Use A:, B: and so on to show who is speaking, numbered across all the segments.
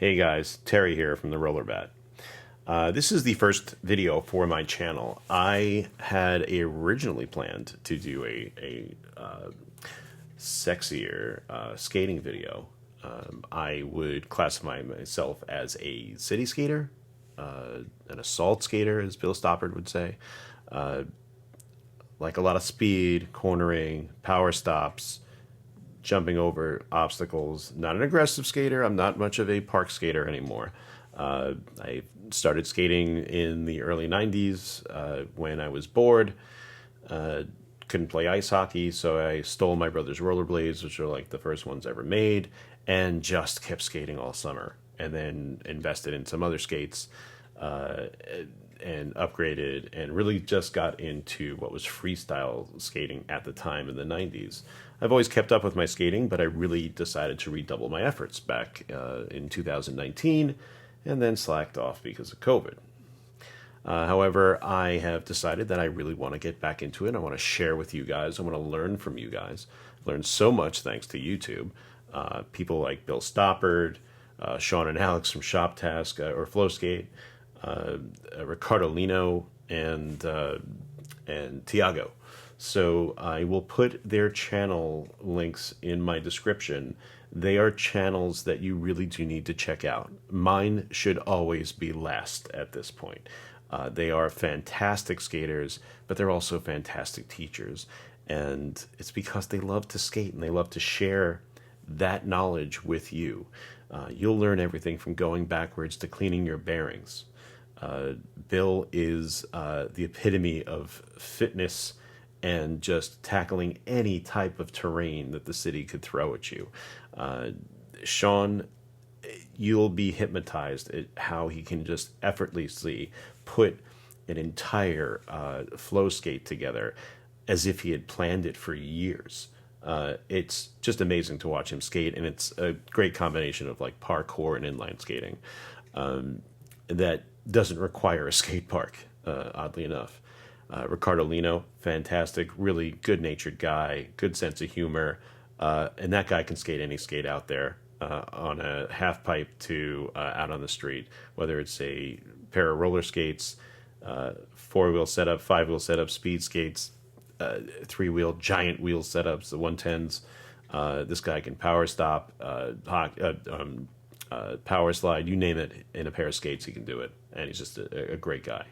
A: Hey guys, Terry here from the Roller Bat. This is the first video for my channel. I had originally planned to do a sexier skating video. I would classify myself as a city skater, an assault skater, as Bill Stoppard would say. Like a lot of speed, cornering, power stops, jumping over obstacles. Not an aggressive skater. I'm not much of a park skater anymore. I started skating in the early 90s when I was bored. Couldn't play ice hockey, so I stole my brother's rollerblades, which are like the first ones ever made, and just kept skating all summer. And then invested in some other skates and upgraded and really just got into what was freestyle skating at the time in the 90s. I've always kept up with my skating, but I really decided to redouble my efforts back in 2019 and then slacked off because of COVID. However, I have decided that I really want to get back into it. I want to share with you guys. I want to learn from you guys. Learned so much thanks to YouTube. People like Bill Stoppard, Shaun and Alex from Shop Task or Flow Skate, Ricardo Lino, and Tiago. So I will put their channel links in my description. They are channels that you really do need to check out. Mine should always be last at this point. They are fantastic skaters, but they're also fantastic teachers. And it's because they love to skate and they love to share that knowledge with you. You'll learn everything from going backwards to cleaning your bearings. Bill is the epitome of fitness and just tackling any type of terrain that the city could throw at you. Shaun, you'll be hypnotized at how he can just effortlessly put an entire flow skate together as if he had planned it for years. It's just amazing to watch him skate, and it's a great combination of like parkour and inline skating that doesn't require a skate park, oddly enough. Ricardo Lino, fantastic, really good-natured guy, good sense of humor, and that guy can skate any skate out there, on a half pipe to out on the street, whether it's a pair of roller skates, four-wheel setup, five-wheel setup, speed skates, three-wheel giant wheel setups, the 110s. This guy can power stop, power slide, you name it, in a pair of skates, he can do it, and he's just a great guy.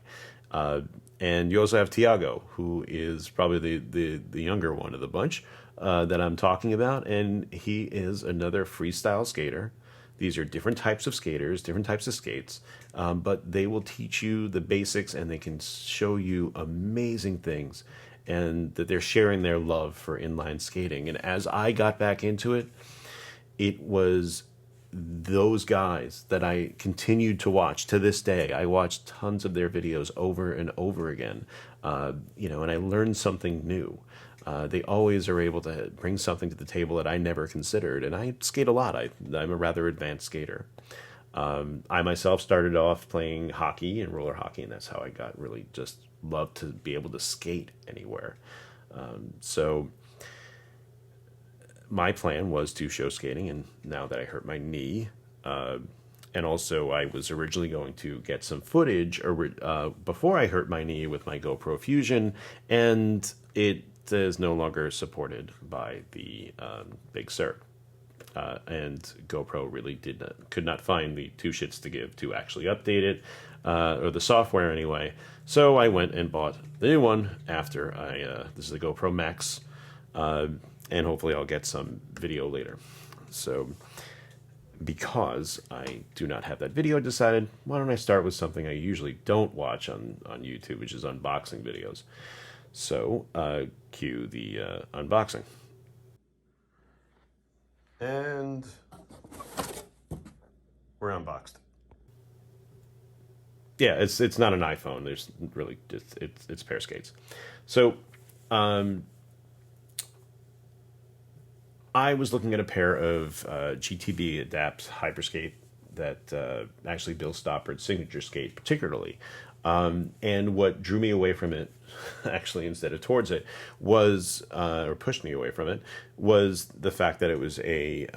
A: And you also have Tiago, who is probably the younger one of the bunch that I'm talking about, and he is another freestyle skater. These are different types of skaters, different types of skates, but they will teach you the basics, and they can show you amazing things, and that they're sharing their love for inline skating. And as I got back into it, it was those guys that I continued to watch to this day. I watched tons of their videos over and over again, and I learned something new. They always are able to bring something to the table that I never considered, and I skate a lot. I'm a rather advanced skater. I myself started off playing hockey and roller hockey, and that's how I got really just loved to be able to skate anywhere. So my plan was to show skating, and now that I hurt my knee, and also I was originally going to get some footage before I hurt my knee with my GoPro Fusion, and it is no longer supported by the Big Sur. And GoPro really could not find the two shits to give to actually update it, or the software anyway. So I went and bought the new one after this is the GoPro Max, and hopefully I'll get some video later. So because I do not have that video, I decided, why don't I start with something I usually don't watch on YouTube, which is unboxing videos. So cue the unboxing. And we're unboxed. Yeah, it's not an iPhone. There's really just it's pair skates. So I was looking at a pair of GTB Adapt Hyperskate that actually Bill Stoppard's signature skate particularly. And what drew me away from it, actually, instead of towards it, was, or pushed me away from it, was the fact that it was a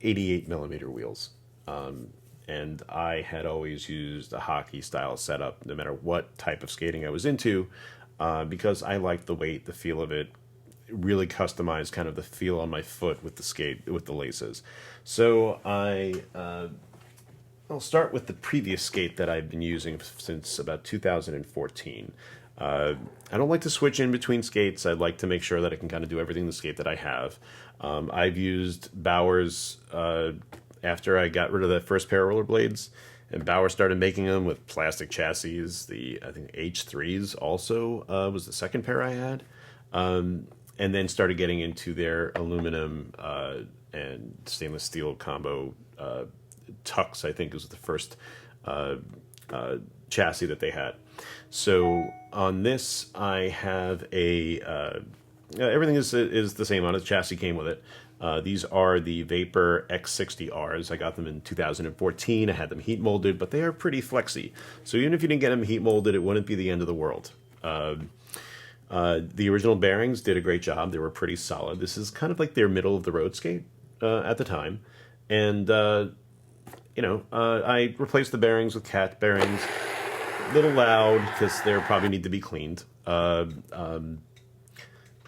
A: 88 millimeter wheels. And I had always used a hockey style setup no matter what type of skating I was into, because I liked the weight, the feel of it, really customized kind of the feel on my foot with the skate, with the laces. So I'll start with the previous skate that I've been using since about 2014. I don't like to switch in between skates. I like to make sure that I can kind of do everything in the skate that I have. I've used Bauer's after I got rid of that first pair of rollerblades, and Bauer started making them with plastic chassis. I think H3s also was the second pair I had, and then started getting into their aluminum and stainless steel combo Tux. I think was the first chassis that they had. So on this, I have everything is the same on it. The chassis came with it. These are the Vapor X60Rs. I got them in 2014. I had them heat molded, but they are pretty flexy. So even if you didn't get them heat molded, it wouldn't be the end of the world. The original bearings did a great job. They were pretty solid. This is kind of like their middle of the road skate at the time. And, I replaced the bearings with cat bearings. A little loud because they probably need to be cleaned.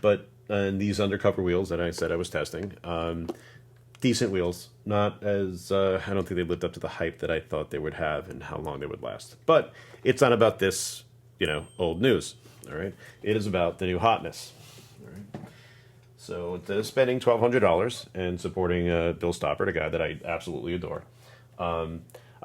A: But these undercover wheels that I said I was testing, decent wheels. Not as I don't think they lived up to the hype that I thought they would have and how long they would last. But it's not about this, old news. All right, it is about the new hotness. All right. So instead of spending $1,200 and supporting Bill Stoppard, a guy that I absolutely adore,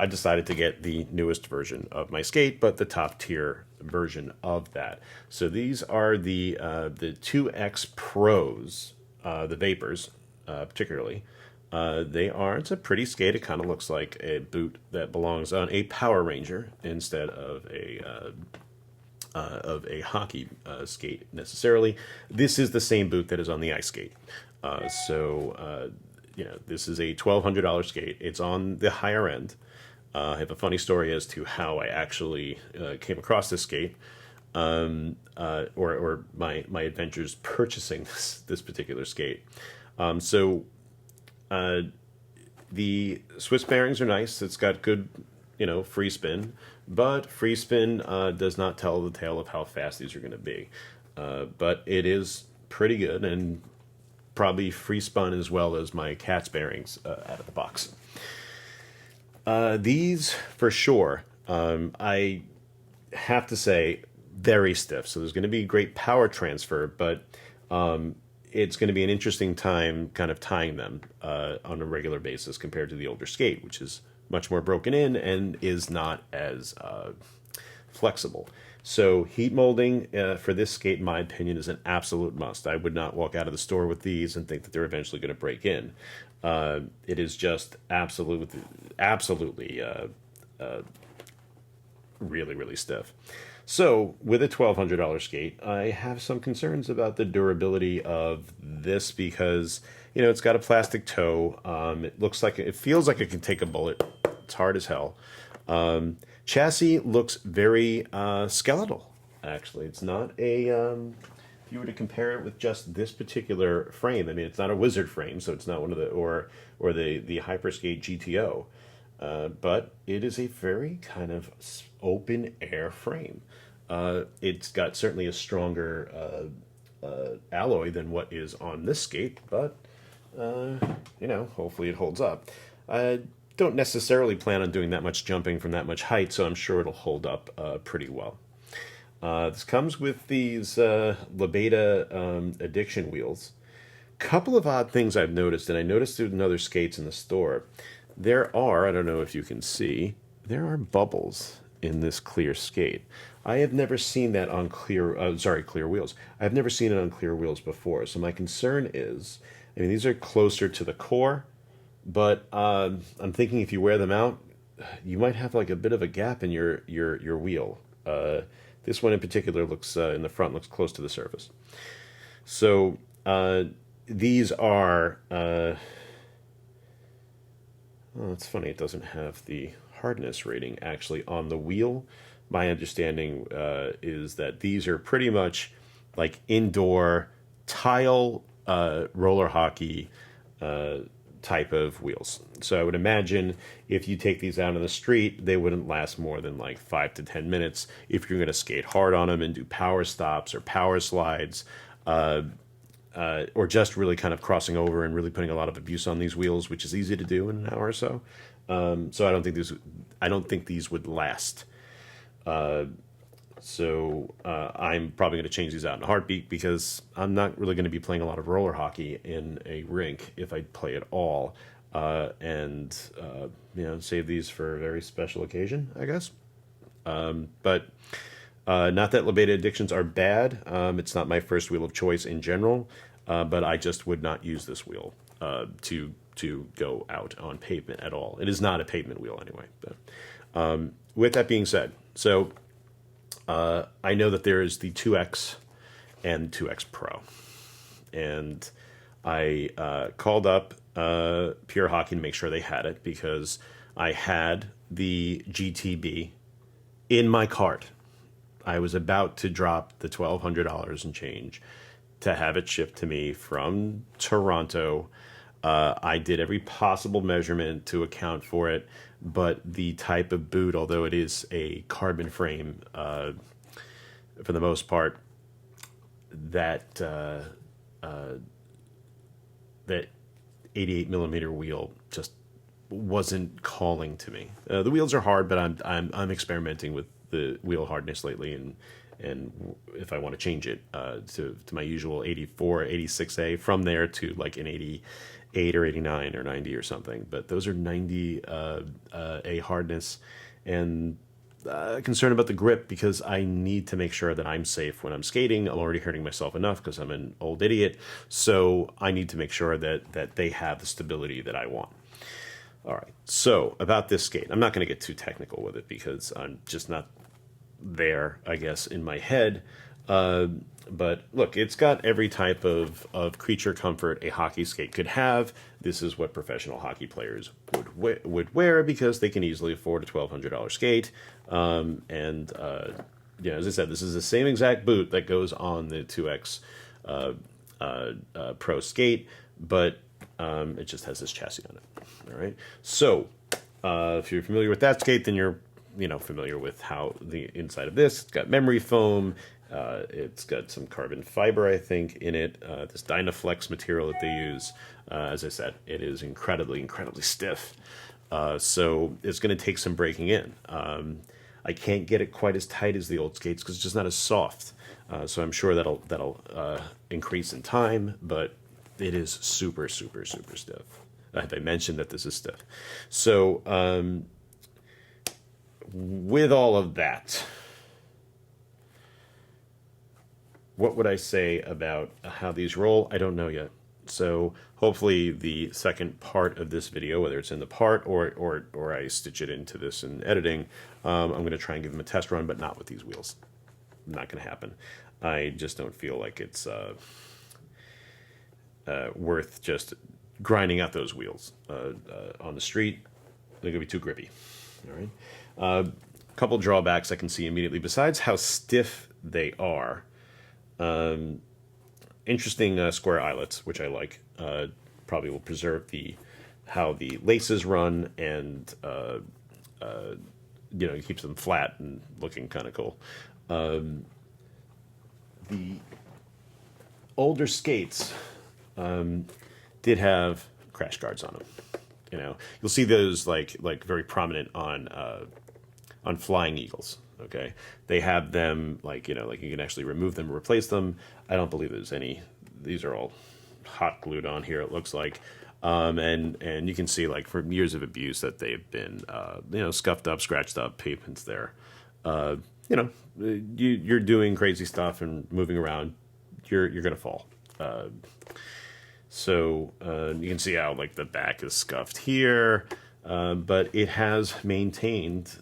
A: I decided to get the newest version of my skate, but the top tier version of that. So these are the 2X Pros, the Vapors, particularly. It's a pretty skate. It kind of looks like a boot that belongs on a Power Ranger instead of a hockey skate necessarily. This is the same boot that is on the ice skate. This is a $1,200 skate. It's on the higher end. I have a funny story as to how I actually came across this skate, or my adventures purchasing this particular skate. The Swiss bearings are nice. It's got good, free spin, but free spin does not tell the tale of how fast these are going to be. But it is pretty good and probably free spun as well as my cat's bearings out of the box. These, for sure, I have to say, very stiff. So there's going to be great power transfer, but it's going to be an interesting time kind of tying them on a regular basis compared to the older skate, which is much more broken in and is not as flexible. So heat molding for this skate, in my opinion, is an absolute must. I would not walk out of the store with these and think that they're eventually going to break in. It is just absolutely really, really stiff. So with a $1,200 skate, I have some concerns about the durability of this because, it's got a plastic toe. It feels like it can take a bullet. It's hard as hell. Chassis looks very skeletal, actually. It's not a... if you were to compare it with just this particular frame, I mean, it's not a Wizard frame, so it's not one of the... or the Hyperskate GTO. But it is a very kind of open air frame. It's got certainly a stronger alloy than what is on this skate, but, hopefully it holds up. I don't necessarily plan on doing that much jumping from that much height, so I'm sure it'll hold up pretty well. This comes with these Lebeda Addiction wheels. Couple of odd things I've noticed, and I noticed it in other skates in the store. There are, I don't know if you can see, there are bubbles in this clear skate. I have never seen that on clear wheels. I've never seen it on clear wheels before. So my concern is, these are closer to the core, but I'm thinking if you wear them out, you might have like a bit of a gap in your wheel. This one in particular looks in the front looks close to the surface. So these are. It's funny. It doesn't have the hardness rating actually on the wheel. My understanding is that these are pretty much like indoor tile roller hockey type of wheels. So I would imagine if you take these out on the street, they wouldn't last more than like 5 to 10 minutes. If you're going to skate hard on them and do power stops or power slides, or just really kind of crossing over and really putting a lot of abuse on these wheels, which is easy to do in an hour or so. So I don't think these would last. So I'm probably going to change these out in a heartbeat, because I'm not really going to be playing a lot of roller hockey in a rink if I play at all, and save these for a very special occasion, I guess. But not that Lebeda addictions are bad. It's not my first wheel of choice in general, but I just would not use this wheel to go out on pavement at all. It is not a pavement wheel anyway. But, with that being said, so I know that there is the 2X and 2X Pro, and I called up Pure Hockey to make sure they had it, because I had the GTB in my cart. I was about to drop the $1,200 and change to have it shipped to me from Toronto. I did every possible measurement to account for it, but the type of boot, although it is a carbon frame for the most part, that 88 millimeter wheel just wasn't calling to me. The wheels are hard, but I'm experimenting with the wheel hardness lately, and if I want to change it to my usual 84, 86A, from there to like an 88 or 89 or 90 or something. But those are 90 A hardness, and concerned about the grip, because I need to make sure that I'm safe when I'm skating. I'm already hurting myself enough because I'm an old idiot, so I need to make sure that they have the stability that I want. All right, so about this skate, I'm not going to get too technical with it because I'm just not there, I guess, in my head. But look, it's got every type of creature comfort a hockey skate could have. This is what professional hockey players would wear, because they can easily afford a $1,200 skate. As I said, this is the same exact boot that goes on the 2X Pro skate, but it just has this chassis on it. All right. So if you're familiar with that skate, then you're familiar with how the inside of this. It's got memory foam. It's got some carbon fiber, I think, in it. This Dynaflex material that they use. As I said, it is incredibly, incredibly stiff. So it's going to take some breaking in. I can't get it quite as tight as the old skates because it's just not as soft. So I'm sure that'll increase in time, but it is super, super, super stiff. I mentioned that this is stiff. So with all of that, what would I say about how these roll? I don't know yet. So hopefully the second part of this video, whether it's in the part or I stitch it into this in editing, I'm going to try and give them a test run, but not with these wheels. Not going to happen. I just don't feel like it's worth just grinding out those wheels on the street. They're going to be too grippy. All right. Couple drawbacks I can see immediately, besides how stiff they are. Interesting square eyelets, which I like. Probably will preserve how the laces run, and it keeps them flat and looking kind of cool. The older skates did have crash guards on them. You'll see those like very prominent on Flying Eagles. Okay, they have them like you can actually remove them, replace them. I don't believe there's any. These are all hot glued on here, it looks like, and you can see like from years of abuse that they've been scuffed up, scratched up, pavements there. You're doing crazy stuff and moving around, you're gonna fall. So you can see how like the back is scuffed here, but it has maintained.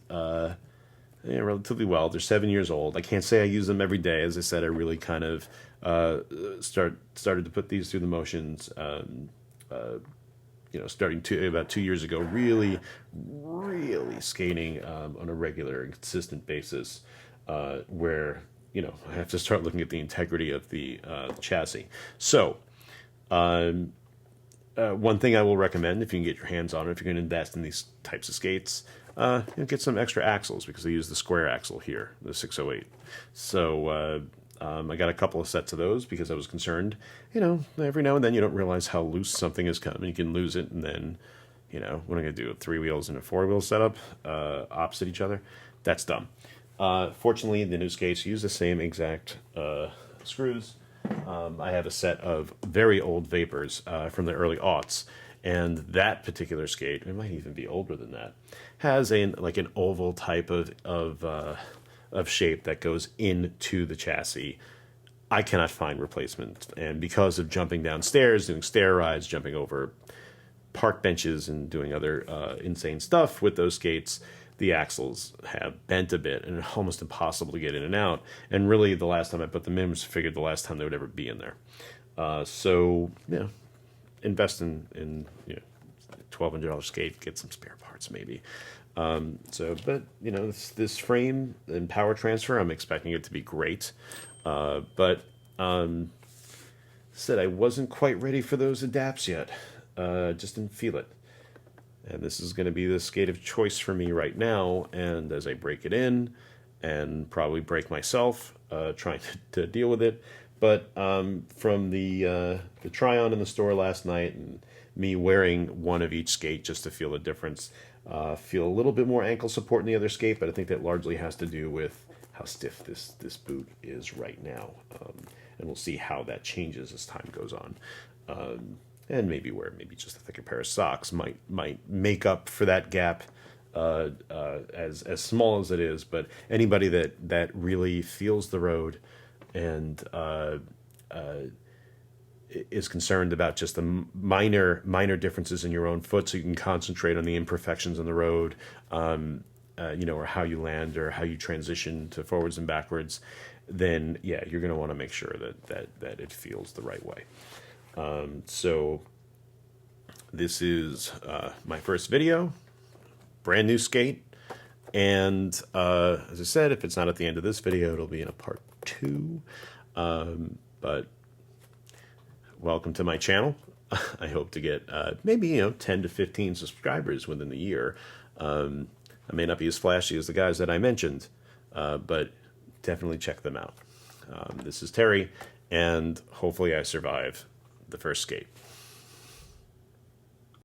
A: Relatively well. They're 7 years old. I can't say I use them every day. As I said, I really kind of started to put these through the motions. Starting about 2 years ago, really skating on a regular and consistent basis, where I have to start looking at the integrity of the chassis. So one thing I will recommend if you can get your hands on it, if you're going to invest in these types of skates, get some extra axles because I use the square axle here, the 608. So I got a couple of sets of those because I was concerned. Every now and then you don't realize how loose something has come. You can lose it, and then, what am I going to do? 3 wheels and a 4-wheel setup opposite each other? That's dumb. Fortunately, the new skates use the same exact screws. I have a set of very old Vapors from the early aughts, and that particular skate, it might even be older than that, has an oval type of shape that goes into the chassis. I cannot find replacement, and because of jumping downstairs, doing stair rides, jumping over park benches, and doing other insane stuff with those skates, the axles have bent a bit, and it's almost impossible to get in and out. And really, the last time I put them in was figured the last time they would ever be in there. So, invest in $1,200 skate, get some spare parts maybe. But this frame and power transfer, I'm expecting it to be great. But said I wasn't quite ready for those adapts yet. Just didn't feel it. And this is going to be the skate of choice for me right now. And as I break it in, and probably break myself trying to deal with it. But from the try-on in the store last night, and me wearing one of each skate just to feel the difference, feel a little bit more ankle support in the other skate, but I think that largely has to do with how stiff this boot is right now. And we'll see how that changes as time goes on. And maybe just a thicker pair of socks might make up for that gap, as small as it is. But anybody that really feels the road and is concerned about just the minor differences in your own foot, so you can concentrate on the imperfections on the road, or how you land or how you transition to forwards and backwards, then you're going to want to make sure that it feels the right way. So this is my first video, brand new skate, and as I said, if it's not at the end of this video, it'll be in a part 2. But welcome to my channel. I hope to get maybe 10 to 15 subscribers within the year. I may not be as flashy as the guys that I mentioned, but definitely check them out. This is Terry, and hopefully I survive the first skate.